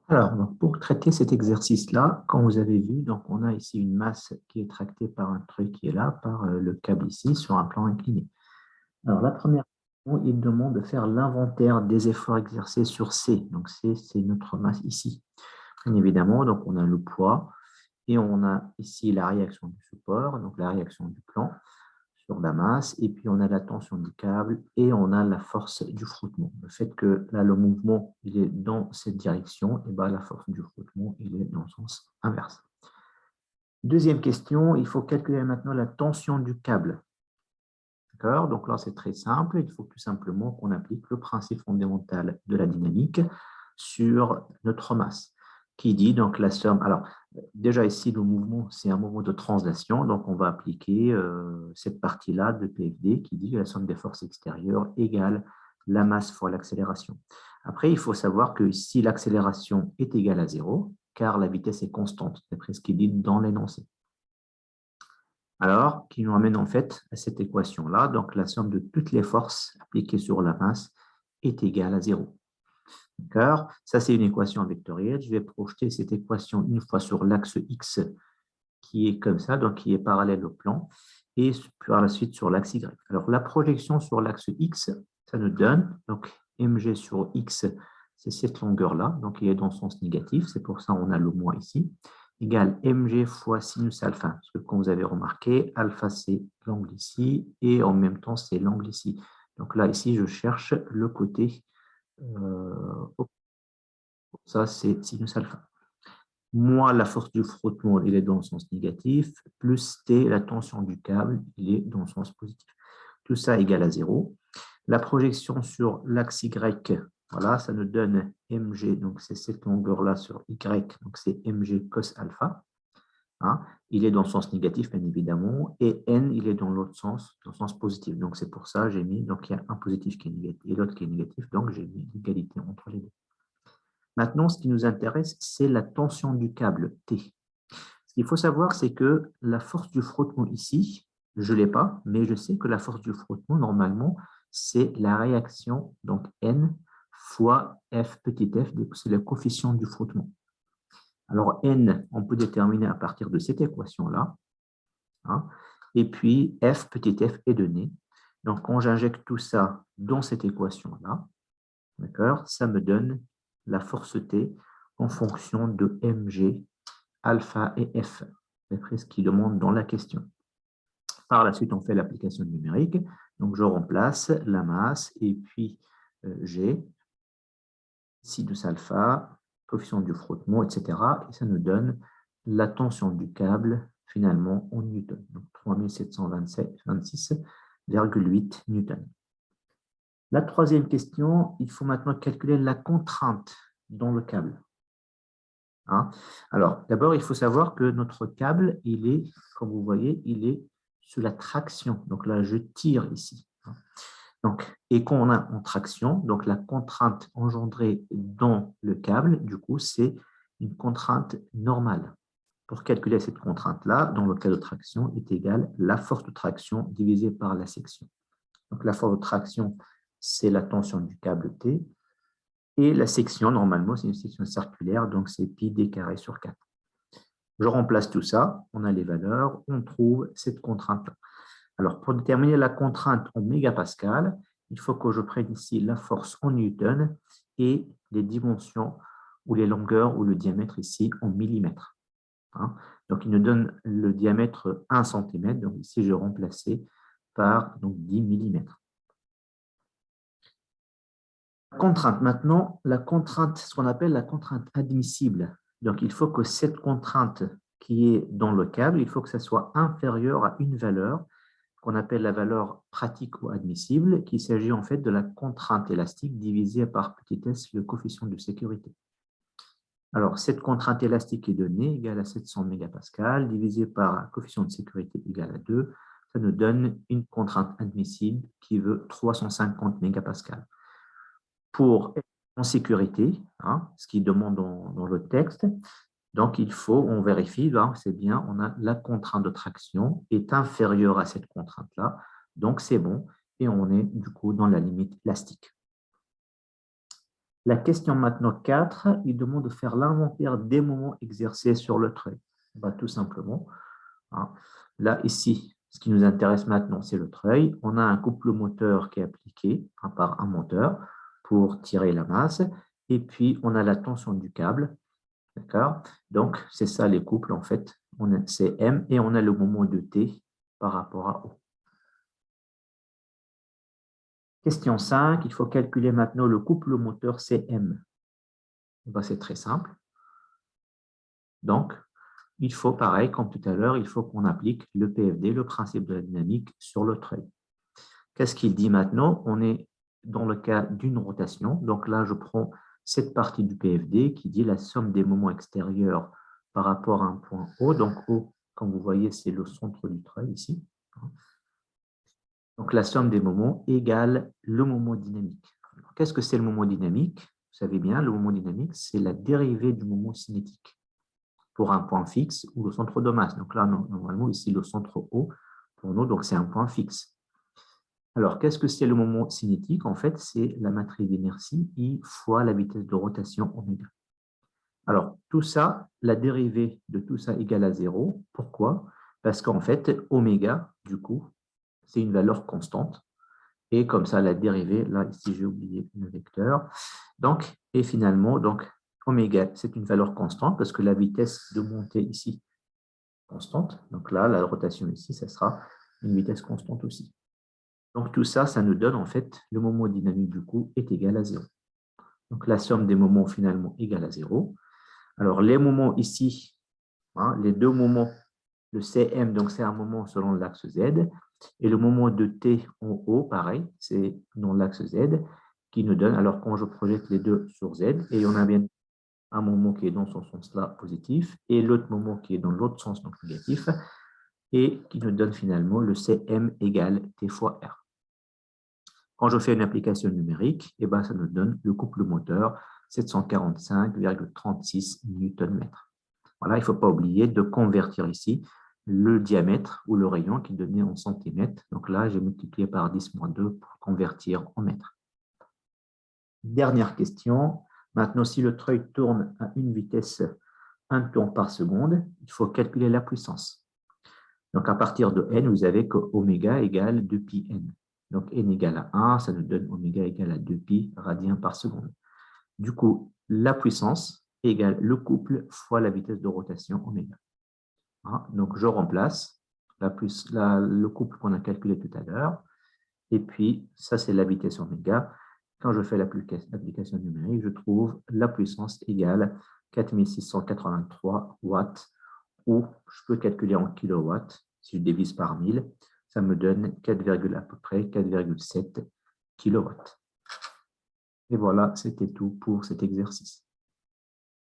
Alors, donc, pour traiter cet exercice-là, quand vous avez vu, donc on a ici une masse qui est tractée par un truc qui est là, par le câble ici, sur un plan incliné. Alors, la première question, il demande de faire l'inventaire des efforts exercés sur C. Donc, C, c'est notre masse ici. Bien évidemment, donc on a le poids et on a ici la réaction du support, donc la réaction du plan sur la masse, et puis on a la tension du câble et on a la force du frottement. Le fait que là, le mouvement il est dans cette direction, et bien la force du frottement il est dans le sens inverse. Deuxième question, il faut calculer maintenant la tension du câble. D'accord? Donc là, c'est très simple. Il faut tout simplement qu'on applique le principe fondamental de la dynamique sur notre masse, qui dit donc la somme. Alors, déjà ici, le mouvement, c'est un mouvement de translation. Donc, on va appliquer cette partie-là de PFD qui dit que la somme des forces extérieures égale la masse fois l'accélération. Après, il faut savoir que si l'accélération est égale à 0, car la vitesse est constante, d'après ce qui est dit dans l'énoncé. Alors, qui nous amène en fait à cette équation-là. Donc, la somme de toutes les forces appliquées sur la masse est égale à 0. D'accord? Ça, c'est une équation vectorielle. Je vais projeter cette équation une fois sur l'axe X qui est comme ça, donc qui est parallèle au plan, et par la suite sur l'axe Y. Alors, la projection sur l'axe X, ça nous donne, donc mg sur X, c'est cette longueur-là, donc il est dans le sens négatif, c'est pour ça qu'on a le moins ici, égale mg fois sinus alpha. Parce que comme vous avez remarqué, alpha c'est l'angle ici, et en même temps c'est l'angle ici. Donc là, ici, je cherche le côté, ça c'est sinus alpha. Moins la force du frottement, il est dans le sens négatif, plus T, la tension du câble, il est dans le sens positif. Tout ça égale à 0. La projection sur l'axe Y, voilà, ça nous donne mg, donc c'est cette longueur-là sur Y, donc c'est mg cos alpha. Hein, il est dans le sens négatif, bien évidemment, et n, il est dans l'autre sens, dans le sens positif. Donc c'est pour ça que j'ai mis, donc il y a un positif qui est négatif et l'autre qui est négatif, donc j'ai mis l'égalité entre les deux. Maintenant, ce qui nous intéresse, c'est la tension du câble T. Ce qu'il faut savoir, c'est que la force du frottement ici, je ne l'ai pas, mais je sais que la force du frottement, normalement, c'est la réaction, donc N fois F petit f, c'est le coefficient du frottement. Alors, N, on peut déterminer à partir de cette équation-là. Hein, et puis, F petit f est donné. Donc, quand j'injecte tout ça dans cette équation-là, d'accord, ça me donne la force T en fonction de mg, alpha et f, d'après ce qu'il demande dans la question. Par la suite, on fait l'application numérique. Donc, je remplace la masse et puis G, sinus alpha, coefficient du frottement, etc. Et ça nous donne la tension du câble, finalement, en newton. Donc, 3726,8 newton. La troisième question, il faut maintenant calculer la contrainte dans le câble. Hein? Alors, d'abord, il faut savoir que notre câble, il est, comme vous voyez, il est sous la traction. Donc là, je tire ici. Donc, et quand on a en traction, donc la contrainte engendrée dans le câble, du coup, c'est une contrainte normale. Pour calculer cette contrainte-là, dans le cas de traction, est égale la force de traction divisée par la section. Donc, la force de traction, c'est la tension du câble T. Et la section, normalement, c'est une section circulaire, donc c'est pi d carré sur 4. Je remplace tout ça, on a les valeurs, on trouve cette contrainte-là. Alors, pour déterminer la contrainte en mégapascal, il faut que je prenne ici la force en newton et les dimensions ou les longueurs ou le diamètre ici en millimètres. Hein? Donc, il nous donne le diamètre 1 cm. Donc, ici, je vais remplacer par donc, 10 mm. Contrainte. Maintenant, la contrainte, ce qu'on appelle la contrainte admissible. Donc, il faut que cette contrainte qui est dans le câble, il faut que ça soit inférieur à une valeur qu'on appelle la valeur pratique ou admissible, qu'il s'agit en fait de la contrainte élastique divisée par petit s, le coefficient de sécurité. Alors, cette contrainte élastique est donnée, égale à 700 mégapascal, divisé par un coefficient de sécurité égal à 2, ça nous donne une contrainte admissible qui veut 350 mégapascal. Pour être en sécurité, hein, ce qu'il demande dans le texte, donc il faut, on vérifie, là c'est bien, on a la contrainte de traction est inférieure à cette contrainte-là, donc c'est bon, et on est du coup dans la limite élastique. La question maintenant 4, il demande de faire l'inventaire des moments exercés sur le treuil. Tout simplement, hein, là, ici, ce qui nous intéresse maintenant, c'est le treuil. On a un couple moteur qui est appliqué par un moteur pour tirer la masse. Et puis, on a la tension du câble. D'accord? Donc, c'est ça les couples, en fait. C'est M et on a le moment de T par rapport à O. Question 5, il faut calculer maintenant le couple moteur CM. C'est très simple. Donc, il faut, pareil, comme tout à l'heure, il faut qu'on applique le PFD, le principe de la dynamique, sur le treuil. Qu'est-ce qu'il dit maintenant? On est dans le cas d'une rotation. Donc là, je prends cette partie du PFD qui dit la somme des moments extérieurs par rapport à un point O. Donc O, comme vous voyez, c'est le centre du treuil ici. Donc la somme des moments égale le moment dynamique. Qu'est-ce que c'est le moment dynamique? Vous savez bien, le moment dynamique, c'est la dérivée du moment cinétique pour un point fixe ou le centre de masse. Donc là, normalement, ici, le centre O, pour nous, donc c'est un point fixe. Alors, qu'est-ce que c'est le moment cinétique? En fait, c'est la matrice d'inertie I fois la vitesse de rotation oméga. Alors, tout ça, la dérivée de tout ça égale à 0. Pourquoi? Parce qu'en fait, oméga, du coup, c'est une valeur constante. Et comme ça, la dérivée, là, ici, j'ai oublié le vecteur. Donc, et finalement, donc, oméga, c'est une valeur constante parce que la vitesse de montée ici, constante. Donc là, la rotation ici, ça sera une vitesse constante aussi. Donc tout ça, ça nous donne en fait le moment dynamique du coup est égal à 0. Donc la somme des moments finalement égale à 0. Alors les moments ici, hein, les deux moments, le CM, donc c'est un moment selon l'axe Z, et le moment de T en haut, pareil, c'est dans l'axe Z, qui nous donne, alors quand je projette les deux sur Z, et on a bien un moment qui est dans ce sens-là positif, et l'autre moment qui est dans l'autre sens, donc négatif, et qui nous donne finalement le CM égale T fois R. Quand je fais une application numérique, ça nous donne le couple moteur 745,36 Nm. Voilà, il ne faut pas oublier de convertir ici le diamètre ou le rayon qui est donné en centimètres. Donc là, j'ai multiplié par 10-2 pour convertir en mètres. Dernière question. Maintenant, si le treuil tourne à une vitesse 1 tour par seconde, il faut calculer la puissance. Donc, à partir de n, vous avez que oméga égale 2πn. Donc, n égale à 1, ça nous donne oméga égale à 2π radiens par seconde. Du coup, la puissance égale le couple fois la vitesse de rotation oméga. Donc, je remplace le couple qu'on a calculé tout à l'heure. Et puis, ça, c'est la vitesse oméga. Quand je fais l'application numérique, je trouve la puissance égale 4683 watts, ou je peux calculer en kilowatts. Si je divise par 1000, ça me donne à peu près 4,7 kilowatts. Et voilà, c'était tout pour cet exercice.